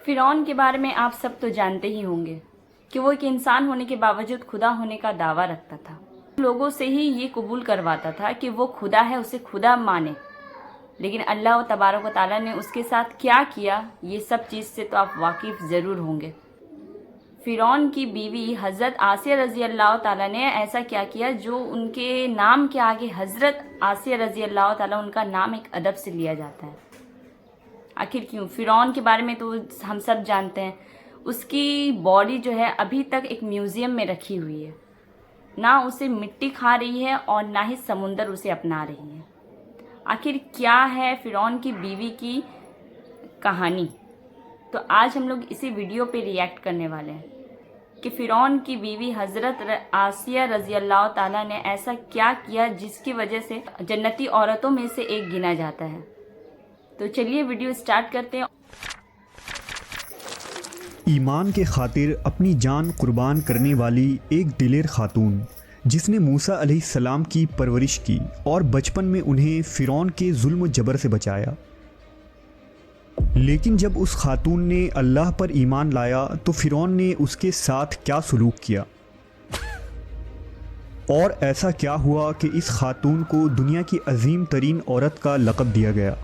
فرعون کے بارے میں آپ سب تو جانتے ہی ہوں گے کہ وہ ایک انسان ہونے کے باوجود خدا ہونے کا دعویٰ رکھتا تھا. لوگوں سے ہی یہ قبول کرواتا تھا کہ وہ خدا ہے، اسے خدا مانے. لیکن اللہ و تبارک و تعالیٰ نے اس کے ساتھ کیا کیا، یہ سب چیز سے تو آپ واقف ضرور ہوں گے. فرعون کی بیوی حضرت آسیہ رضی اللہ تعالیٰ نے ایسا کیا جو ان کے نام کے آگے حضرت آسیہ رضی اللہ تعالیٰ، ان کا نام ایک ادب سے لیا جاتا ہے. آخر کیوں؟ فرعون کے بارے میں تو ہم سب جانتے ہیں. اس کی باڈی جو ہے ابھی تک ایک میوزیم میں رکھی ہوئی ہے. نہ اسے مٹی کھا رہی ہے اور نہ ہی سمندر اسے اپنا رہی ہے. آخر کیا ہے فرعون کی بیوی کی کہانی؟ تو آج ہم لوگ اسی ویڈیو پہ ریئیکٹ کرنے والے ہیں کہ فرعون کی بیوی حضرت آسیہ رضی اللہ تعالیٰ نے ایسا کیا کیا جس کی وجہ سے جنتی عورتوں میں سے ایک گنا جاتا ہے. تو چلیے ویڈیو سٹارٹ کرتے ہیں. ایمان کے خاطر اپنی جان قربان کرنے والی ایک دلیر خاتون جس نے موسیٰ علیہ السلام کی پرورش کی اور بچپن میں انہیں فرعون کے ظلم و جبر سے بچایا. لیکن جب اس خاتون نے اللہ پر ایمان لایا تو فرعون نے اس کے ساتھ کیا سلوک کیا، اور ایسا کیا ہوا کہ اس خاتون کو دنیا کی عظیم ترین عورت کا لقب دیا گیا.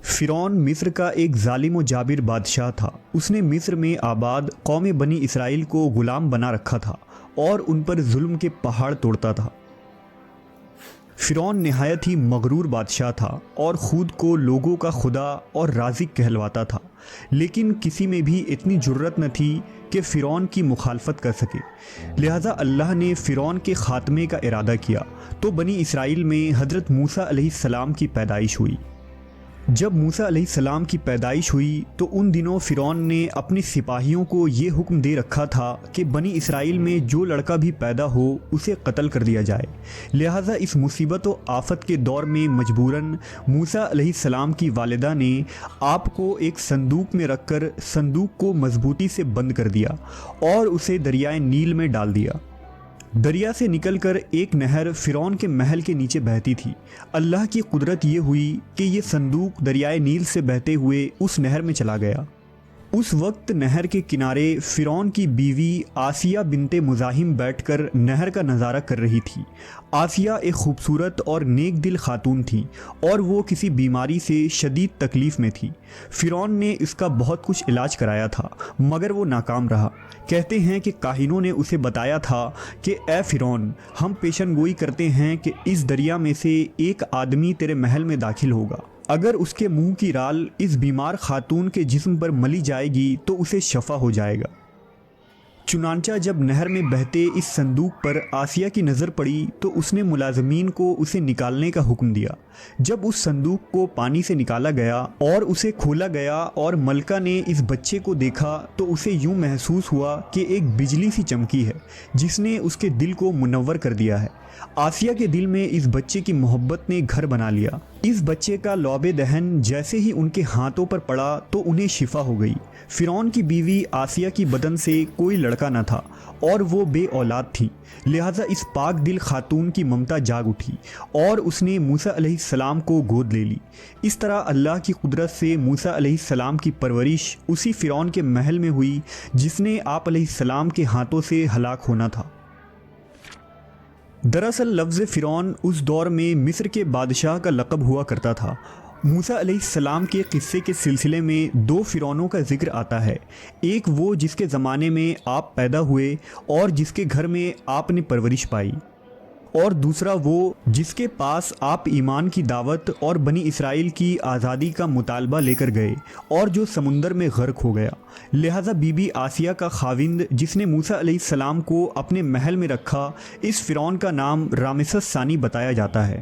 فرعون مصر کا ایک ظالم و جابر بادشاہ تھا. اس نے مصر میں آباد قوم بنی اسرائیل کو غلام بنا رکھا تھا اور ان پر ظلم کے پہاڑ توڑتا تھا. فرعون نہایت ہی مغرور بادشاہ تھا اور خود کو لوگوں کا خدا اور رازق کہلواتا تھا، لیکن کسی میں بھی اتنی جرت نہ تھی کہ فرعون کی مخالفت کر سکے. لہٰذا اللہ نے فرعون کے خاتمے کا ارادہ کیا تو بنی اسرائیل میں حضرت موسیٰ علیہ السلام کی پیدائش ہوئی. جب موسیٰ علیہ السلام کی پیدائش ہوئی تو ان دنوں فرعون نے اپنے سپاہیوں کو یہ حکم دے رکھا تھا کہ بنی اسرائیل میں جو لڑکا بھی پیدا ہو اسے قتل کر دیا جائے. لہٰذا اس مصیبت و آفت کے دور میں مجبوراً موسیٰ علیہ السلام کی والدہ نے آپ کو ایک صندوق میں رکھ کر صندوق کو مضبوطی سے بند کر دیا اور اسے دریائے نیل میں ڈال دیا. دریا سے نکل کر ایک نہر فرعون کے محل کے نیچے بہتی تھی. اللہ کی قدرت یہ ہوئی کہ یہ صندوق دریائے نیل سے بہتے ہوئے اس نہر میں چلا گیا. اس وقت نہر کے کنارے فرعون کی بیوی آسیہ بنت مزاحم بیٹھ کر نہر کا نظارہ کر رہی تھی. آسیہ ایک خوبصورت اور نیک دل خاتون تھی اور وہ کسی بیماری سے شدید تکلیف میں تھی. فرعون نے اس کا بہت کچھ علاج کرایا تھا مگر وہ ناکام رہا. کہتے ہیں کہ کاہنوں نے اسے بتایا تھا کہ اے فرعون، ہم پیشن گوئی کرتے ہیں کہ اس دریا میں سے ایک آدمی تیرے محل میں داخل ہوگا. اگر اس کے منہ کی رال اس بیمار خاتون کے جسم پر ملی جائے گی تو اسے شفا ہو جائے گا. چنانچہ جب نہر میں بہتے اس صندوق پر آسیہ کی نظر پڑی تو اس نے ملازمین کو اسے نکالنے کا حکم دیا. جب اس صندوق کو پانی سے نکالا گیا اور اسے کھولا گیا اور ملکہ نے اس بچے کو دیکھا تو اسے یوں محسوس ہوا کہ ایک بجلی سی چمکی ہے جس نے اس کے دل کو منور کر دیا ہے. آسیہ کے دل میں اس بچے کی محبت نے گھر بنا لیا. اس بچے کا لعب دہن جیسے ہی ان کے ہاتھوں پر پڑا تو انہیں شفا ہو گئی. فرعون کی بیوی آسیہ کی بدن سے کوئی لڑکا نہ تھا اور وہ بے اولاد تھی. لہٰذا اس پاک دل خاتون کی ممتا جاگ اٹھی اور اس نے موسیٰ علیہ السلام کو گود لے لی. اس طرح اللہ کی قدرت سے موسیٰ علیہ السلام کی پرورش اسی فرعون کے محل میں ہوئی جس نے آپ علیہ السلام کے ہاتھوں سے ہلاک ہونا تھا. دراصل لفظ فرعون اس دور میں مصر کے بادشاہ کا لقب ہوا کرتا تھا. موسیٰ علیہ السلام کے قصے کے سلسلے میں دو فرعونوں کا ذکر آتا ہے. ایک وہ جس کے زمانے میں آپ پیدا ہوئے اور جس کے گھر میں آپ نے پرورش پائی، اور دوسرا وہ جس کے پاس آپ ایمان کی دعوت اور بنی اسرائیل کی آزادی کا مطالبہ لے کر گئے اور جو سمندر میں غرق ہو گیا. لہٰذا بی بی آسیہ کا خاوند جس نے موسیٰ علیہ السلام کو اپنے محل میں رکھا، اس فرعون کا نام رامسس ثانی بتایا جاتا ہے.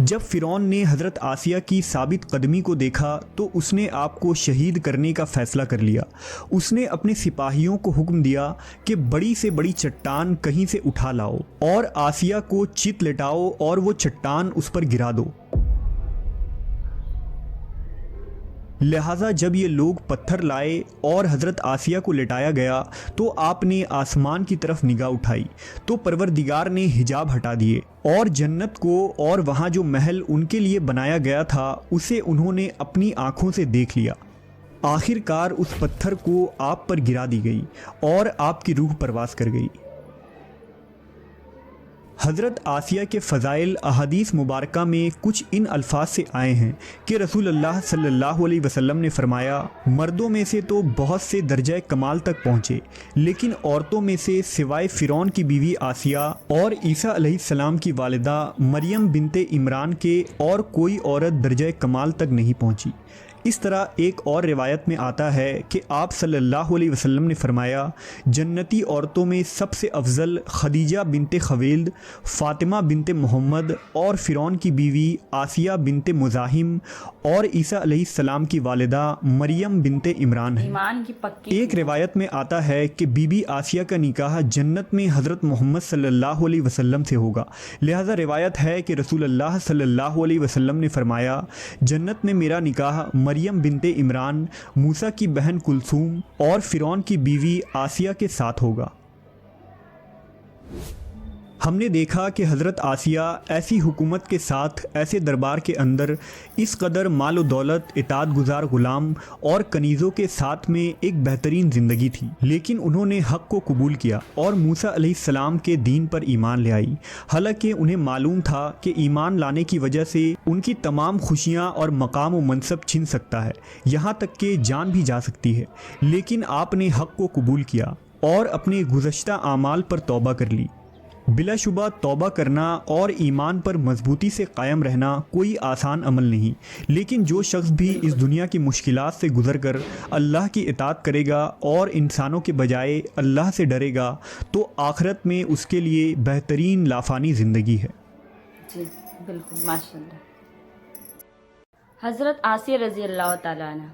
جب فرعون نے حضرت آسیہ کی ثابت قدمی کو دیکھا تو اس نے آپ کو شہید کرنے کا فیصلہ کر لیا۔ اس نے اپنے سپاہیوں کو حکم دیا کہ بڑی سے بڑی چٹان کہیں سے اٹھا لاؤ اور آسیہ کو چت لٹاؤ اور وہ چٹان اس پر گرا دو۔ لہٰذا جب یہ لوگ پتھر لائے اور حضرت آسیہ کو لٹایا گیا تو آپ نے آسمان کی طرف نگاہ اٹھائی تو پروردگار نے حجاب ہٹا دیے اور جنت کو اور وہاں جو محل ان کے لیے بنایا گیا تھا اسے انہوں نے اپنی آنکھوں سے دیکھ لیا۔ آخر کار اس پتھر کو آپ پر گرا دی گئی اور آپ کی روح پرواز کر گئی۔ حضرت آسیہ کے فضائل احادیث مبارکہ میں کچھ ان الفاظ سے آئے ہیں کہ رسول اللہ صلی اللہ علیہ وسلم نے فرمایا، مردوں میں سے تو بہت سے درجہ کمال تک پہنچے، لیکن عورتوں میں سے سوائے فرعون کی بیوی آسیہ اور عیسیٰ علیہ السلام کی والدہ مریم بنت عمران کے اور کوئی عورت درجہ کمال تک نہیں پہنچی۔ اس طرح ایک اور روایت میں آتا ہے کہ آپ صلی اللہ علیہ وسلم نے فرمایا، جنتی عورتوں میں سب سے افضل خدیجہ بنت خویلد، فاطمہ بنت محمد اور فرعون کی بیوی آسیہ بنت مزاحم اور عیسیٰ علیہ السلام کی والدہ مریم بنت عمران ہیں۔ ایمان کی پکی ایک روایت میں آتا ہے کہ بی بی آسیہ کا نکاح جنت میں حضرت محمد صلی اللہ علیہ وسلم سے ہوگا، لہذا روایت ہے کہ رسول اللہ صلی اللہ علیہ وسلم نے فرمایا، جنت میں میرا نکاح مریم بنت عمران، موسیٰ کی بہن کلثوم اور فرعون کی بیوی آسیہ کے ساتھ ہوگا۔ ہم نے دیکھا کہ حضرت آسیہ ایسی حکومت کے ساتھ ایسے دربار کے اندر اس قدر مال و دولت، اطاعت گزار غلام اور کنیزوں کے ساتھ میں ایک بہترین زندگی تھی، لیکن انہوں نے حق کو قبول کیا اور موسیٰ علیہ السلام کے دین پر ایمان لے آئی، حالانکہ انہیں معلوم تھا کہ ایمان لانے کی وجہ سے ان کی تمام خوشیاں اور مقام و منصب چھن سکتا ہے، یہاں تک کہ جان بھی جا سکتی ہے، لیکن آپ نے حق کو قبول کیا اور اپنے گزشتہ اعمال پر توبہ کر لی۔ بلا شبہ توبہ کرنا اور ایمان پر مضبوطی سے قائم رہنا کوئی آسان عمل نہیں، لیکن جو شخص بھی اس دنیا کی مشکلات سے گزر کر اللہ کی اطاعت کرے گا اور انسانوں کے بجائے اللہ سے ڈرے گا تو آخرت میں اس کے لیے بہترین لافانی زندگی ہے۔ جی بالکل، ماشاءاللہ۔ حضرت آسیہ رضی اللہ تعالیٰ عنہ،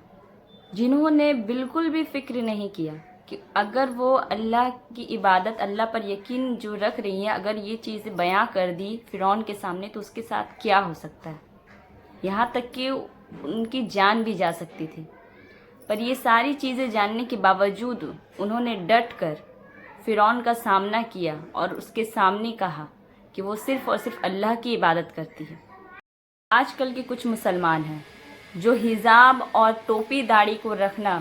جنہوں نے بالکل بھی فکر نہیں کیا کہ اگر وہ اللہ کی عبادت، اللہ پر یقین جو رکھ رہی ہیں، اگر یہ چیزیں بیاں کر دی فرعون کے سامنے تو اس کے ساتھ کیا ہو سکتا ہے، یہاں تک کہ ان کی جان بھی جا سکتی تھی، پر یہ ساری چیزیں جاننے کے باوجود انہوں نے ڈٹ کر فرعون کا سامنا کیا اور اس کے سامنے کہا کہ وہ صرف اور صرف اللہ کی عبادت کرتی ہے۔ آج کل کے کچھ مسلمان ہیں جو حجاب اور ٹوپی داڑھی کو رکھنا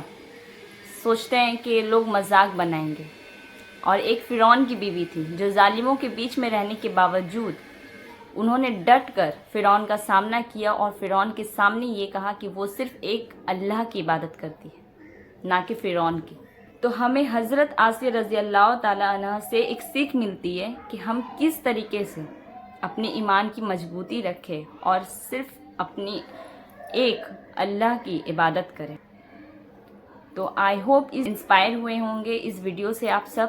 سوچتے ہیں کہ لوگ مذاق بنائیں گے، اور ایک فرعون کی بیوی تھی جو ظالموں کے بیچ میں رہنے کے باوجود انہوں نے ڈٹ کر فرعون کا سامنا کیا اور فرعون کے سامنے یہ کہا کہ وہ صرف ایک اللہ کی عبادت کرتی ہے، نہ کہ فرعون کی۔ تو ہمیں حضرت آسیہ رضی اللہ تعالیٰ عنہ سے ایک سیکھ ملتی ہے کہ ہم کس طریقے سے اپنے ایمان کی مضبوطی رکھیں اور صرف اپنی ایک اللہ کی عبادت کریں۔ تو آئی ہوپ انسپائر ہوئے ہوں گے اس ویڈیو سے آپ سب،